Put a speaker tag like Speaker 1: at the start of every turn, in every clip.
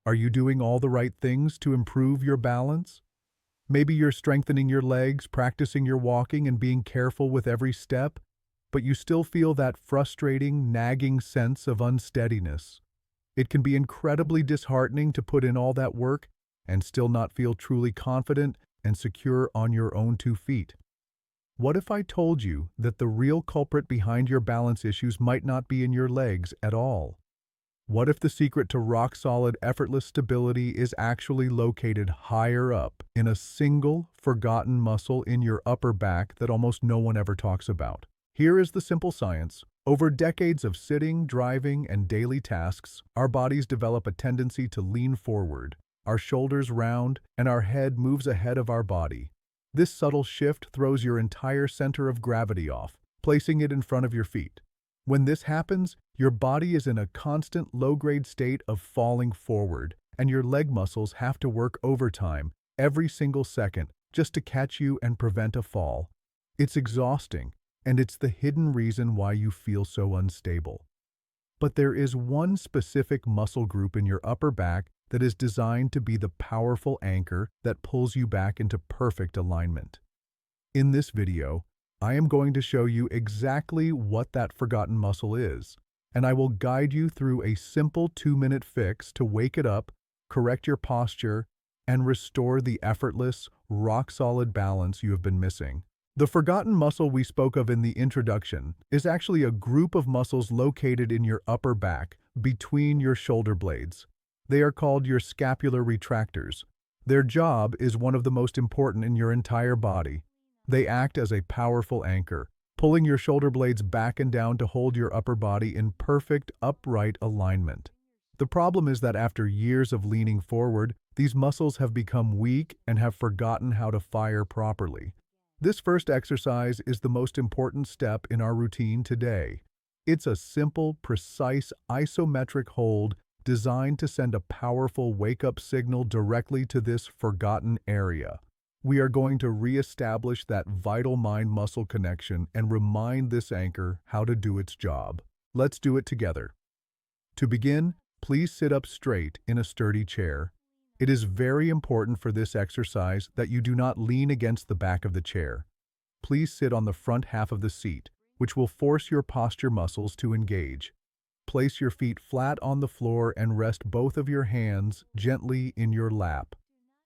Speaker 1: Are you doing all the right things to improve your balance? Maybe you're strengthening your legs, practicing your walking, and being careful with every step, but you still feel that frustrating, nagging sense of unsteadiness. It can be incredibly disheartening to put in all that work and still not feel truly confident and secure on your own 2 feet. What if I told you that the real culprit behind your balance issues might not be in your legs at all? What if the secret to rock-solid, effortless stability is actually located higher up in a single, forgotten muscle in your upper back that almost no one ever talks about? Here is the simple science. Over decades of sitting, driving, and daily tasks, our bodies develop a tendency to lean forward. Our shoulders round, and our head moves ahead of our body. This subtle shift throws your entire center of gravity off, placing it in front of your feet. When this happens, your body is in a constant low-grade state of falling forward, and your leg muscles have to work overtime every single second just to catch you and prevent a fall. It's exhausting, and it's the hidden reason why you feel so unstable. But there is one specific muscle group in your upper back that is designed to be the powerful anchor that pulls you back into perfect alignment. In this video, I am going to show you exactly what that forgotten muscle is, and I will guide you through a simple 2-minute fix to wake it up, correct your posture, and restore the effortless, rock-solid balance you have been missing. The forgotten muscle we spoke of in the introduction is actually a group of muscles located in your upper back, between your shoulder blades. They are called your scapular retractors. Their job is one of the most important in your entire body. They act as a powerful anchor, pulling your shoulder blades back and down to hold your upper body in perfect, upright alignment. The problem is that after years of leaning forward, these muscles have become weak and have forgotten how to fire properly. This first exercise is the most important step in our routine today. It's a simple, precise, isometric hold designed to send a powerful wake-up signal directly to this forgotten area. We are going to re-establish that vital mind-muscle connection and remind this anchor how to do its job. Let's do it together. To begin, please sit up straight in a sturdy chair. It is very important for this exercise that you do not lean against the back of the chair. Please sit on the front half of the seat, which will force your posture muscles to engage. Place your feet flat on the floor and rest both of your hands gently in your lap.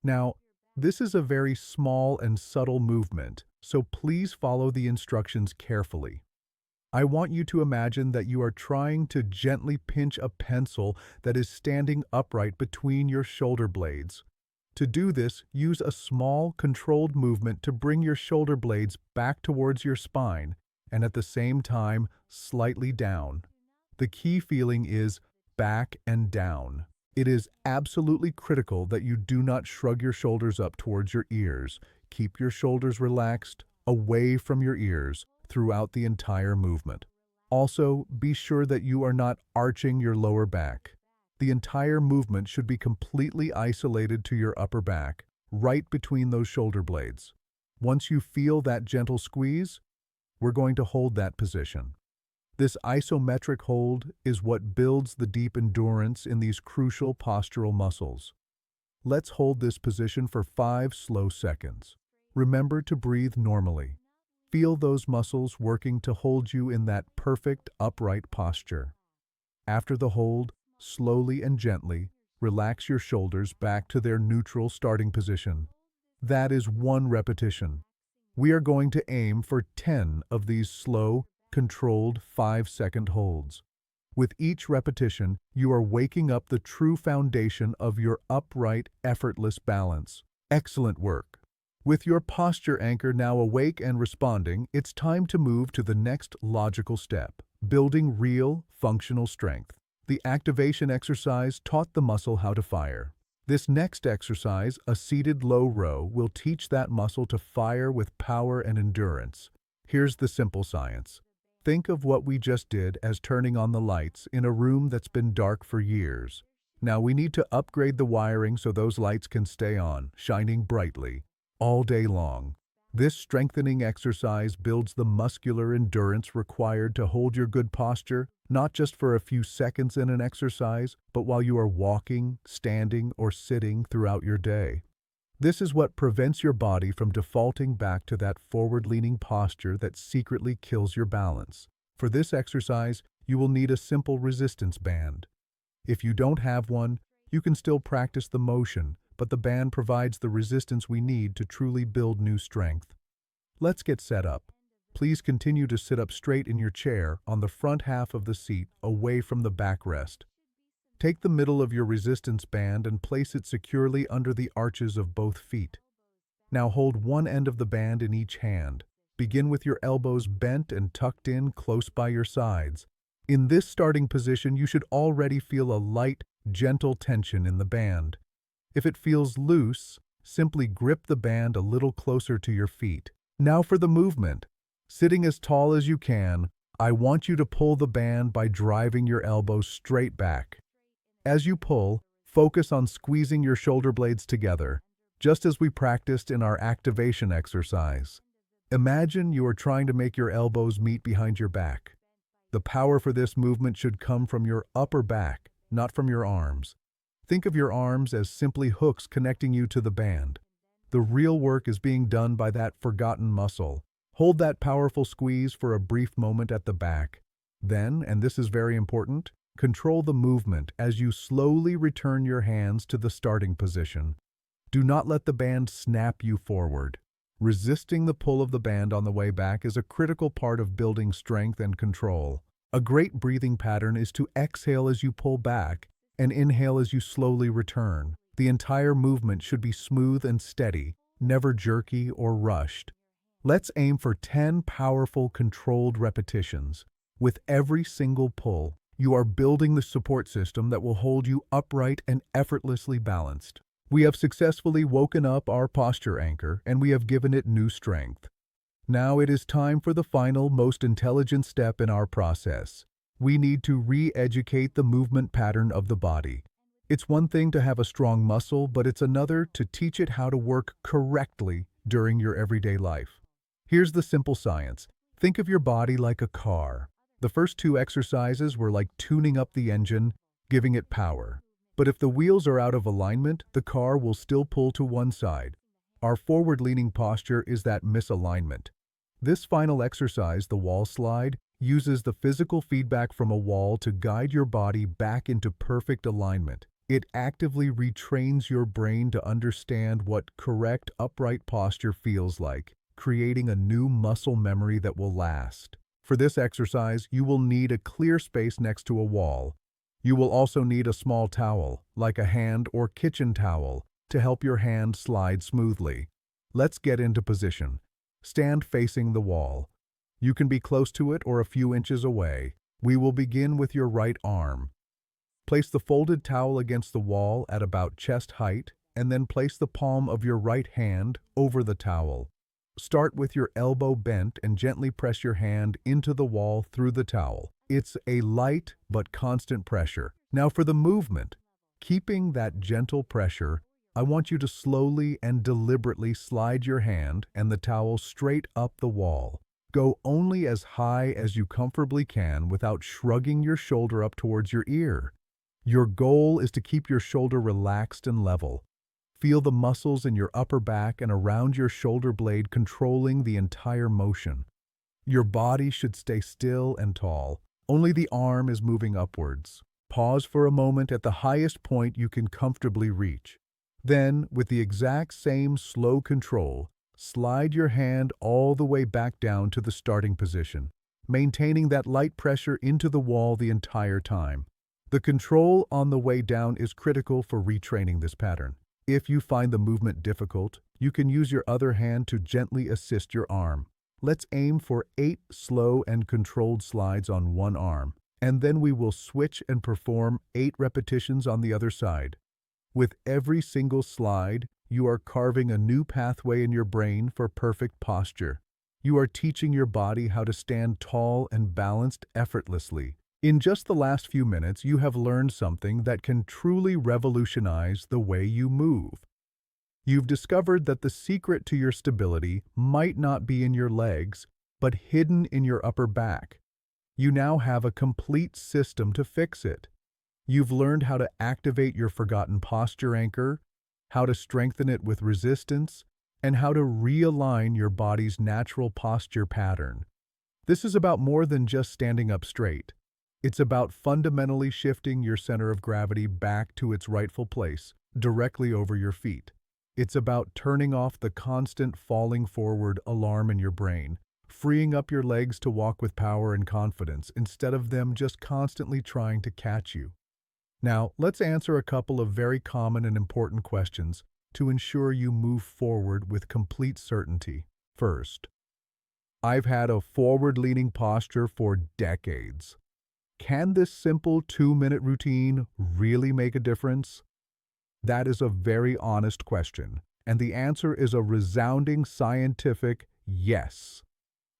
Speaker 1: Now, this is a very small and subtle movement, so please follow the instructions carefully. I want you to imagine that you are trying to gently pinch a pencil that is standing upright between your shoulder blades. To do this, use a small, controlled movement to bring your shoulder blades back towards your spine and at the same time slightly down. The key feeling is back and down. It is absolutely critical that you do not shrug your shoulders up towards your ears. Keep your shoulders relaxed, away from your ears, throughout the entire movement. Also, be sure that you are not arching your lower back. The entire movement should be completely isolated to your upper back, right between those shoulder blades. Once you feel that gentle squeeze, we're going to hold that position. This isometric hold is what builds the deep endurance in these crucial postural muscles. Let's hold this position for 5 slow seconds. Remember to breathe normally. Feel those muscles working to hold you in that perfect upright posture. After the hold, slowly and gently, relax your shoulders back to their neutral starting position. That is 1 repetition. We are going to aim for 10 of these slow, controlled 5-second holds. With each repetition, you are waking up the true foundation of your upright, effortless balance. Excellent work. With your posture anchor now awake and responding, it's time to move to the next logical step, building real, functional strength. The activation exercise taught the muscle how to fire. This next exercise, a seated low row, will teach that muscle to fire with power and endurance. Here's the simple science. Think of what we just did as turning on the lights in a room that's been dark for years. Now we need to upgrade the wiring so those lights can stay on, shining brightly, all day long. This strengthening exercise builds the muscular endurance required to hold your good posture, not just for a few seconds in an exercise, but while you are walking, standing, or sitting throughout your day. This is what prevents your body from defaulting back to that forward-leaning posture that secretly kills your balance. For this exercise, you will need a simple resistance band. If you don't have one, you can still practice the motion, but the band provides the resistance we need to truly build new strength. Let's get set up. Please continue to sit up straight in your chair on the front half of the seat, away from the backrest. Take the middle of your resistance band and place it securely under the arches of both feet. Now hold one end of the band in each hand. Begin with your elbows bent and tucked in close by your sides. In this starting position, you should already feel a light, gentle tension in the band. If it feels loose, simply grip the band a little closer to your feet. Now for the movement. Sitting as tall as you can, I want you to pull the band by driving your elbows straight back. As you pull, focus on squeezing your shoulder blades together, just as we practiced in our activation exercise. Imagine you are trying to make your elbows meet behind your back. The power for this movement should come from your upper back, not from your arms. Think of your arms as simply hooks connecting you to the band. The real work is being done by that forgotten muscle. Hold that powerful squeeze for a brief moment at the back. Then, and this is very important, control the movement as you slowly return your hands to the starting position. Do not let the band snap you forward. Resisting the pull of the band on the way back is a critical part of building strength and control. A great breathing pattern is to exhale as you pull back and inhale as you slowly return. The entire movement should be smooth and steady, never jerky or rushed. Let's aim for 10 powerful, controlled repetitions. With every single pull, you are building the support system that will hold you upright and effortlessly balanced. We have successfully woken up our posture anchor, and we have given it new strength. Now it is time for the final, most intelligent step in our process. We need to re-educate the movement pattern of the body. It's one thing to have a strong muscle, but it's another to teach it how to work correctly during your everyday life. Here's the simple science. Think of your body like a car. The first 2 exercises were like tuning up the engine, giving it power. But if the wheels are out of alignment, the car will still pull to one side. Our forward-leaning posture is that misalignment. This final exercise, the wall slide, uses the physical feedback from a wall to guide your body back into perfect alignment. It actively retrains your brain to understand what correct upright posture feels like, creating a new muscle memory that will last. For this exercise, you will need a clear space next to a wall. You will also need a small towel, like a hand or kitchen towel, to help your hand slide smoothly. Let's get into position. Stand facing the wall. You can be close to it or a few inches away. We will begin with your right arm. Place the folded towel against the wall at about chest height, and then place the palm of your right hand over the towel. Start with your elbow bent and gently press your hand into the wall through the towel. It's a light but constant pressure. Now for the movement. Keeping that gentle pressure, I want you to slowly and deliberately slide your hand and the towel straight up the wall. Go only as high as you comfortably can without shrugging your shoulder up towards your ear. Your goal is to keep your shoulder relaxed and level. Feel the muscles in your upper back and around your shoulder blade controlling the entire motion. Your body should stay still and tall. Only the arm is moving upwards. Pause for a moment at the highest point you can comfortably reach. Then, with the exact same slow control, slide your hand all the way back down to the starting position, maintaining that light pressure into the wall the entire time. The control on the way down is critical for retraining this pattern. If you find the movement difficult, you can use your other hand to gently assist your arm. Let's aim for 8 slow and controlled slides on one arm, and then we will switch and perform 8 repetitions on the other side. With every single slide, you are carving a new pathway in your brain for perfect posture. You are teaching your body how to stand tall and balanced effortlessly. In just the last few minutes, you have learned something that can truly revolutionize the way you move. You've discovered that the secret to your stability might not be in your legs, but hidden in your upper back. You now have a complete system to fix it. You've learned how to activate your forgotten posture anchor, how to strengthen it with resistance, and how to realign your body's natural posture pattern. This is about more than just standing up straight. It's about fundamentally shifting your center of gravity back to its rightful place, directly over your feet. It's about turning off the constant falling forward alarm in your brain, freeing up your legs to walk with power and confidence instead of them just constantly trying to catch you. Now, let's answer a couple of very common and important questions to ensure you move forward with complete certainty. First, I've had a forward-leaning posture for decades. Can this simple 2-minute routine really make a difference? That is a very honest question, and the answer is a resounding scientific yes.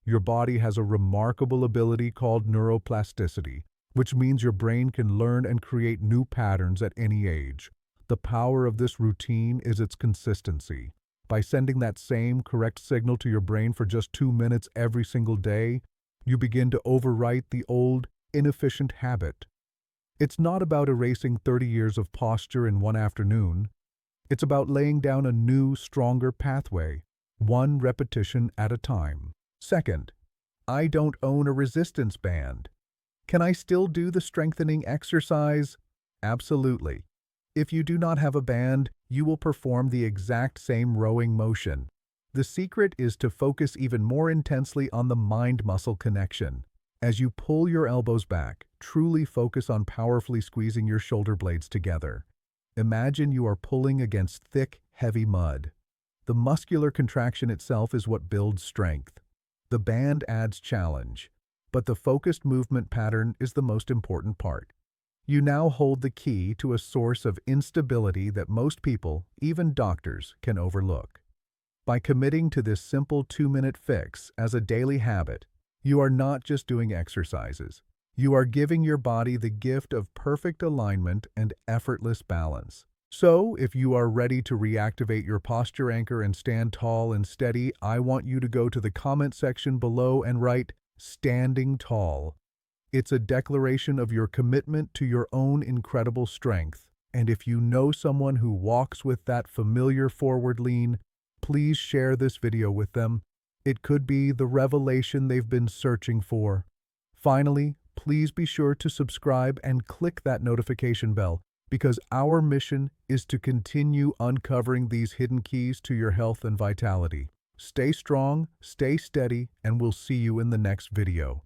Speaker 1: Your body has a remarkable ability called neuroplasticity, which means your brain can learn and create new patterns at any age. The power of this routine is its consistency. By sending that same correct signal to your brain for just 2 minutes every single day, you begin to overwrite the old, inefficient habit. It's not about erasing 30 years of posture in one afternoon. It's about laying down a new, stronger pathway, one repetition at a time. Second, I don't own a resistance band. Can I still do the strengthening exercise? Absolutely. If you do not have a band, you will perform the exact same rowing motion. The secret is to focus even more intensely on the mind-muscle connection. As you pull your elbows back, truly focus on powerfully squeezing your shoulder blades together. Imagine you are pulling against thick, heavy mud. The muscular contraction itself is what builds strength. The band adds challenge, but the focused movement pattern is the most important part. You now hold the key to a source of instability that most people, even doctors, can overlook. By committing to this simple 2-minute fix as a daily habit, you are not just doing exercises. You are giving your body the gift of perfect alignment and effortless balance. So, if you are ready to reactivate your posture anchor and stand tall and steady, I want you to go to the comment section below and write, "Standing Tall." It's a declaration of your commitment to your own incredible strength. And if you know someone who walks with that familiar forward lean, please share this video with them. It could be the revelation they've been searching for. Finally, please be sure to subscribe and click that notification bell, because our mission is to continue uncovering these hidden keys to your health and vitality. Stay strong, stay steady, and we'll see you in the next video.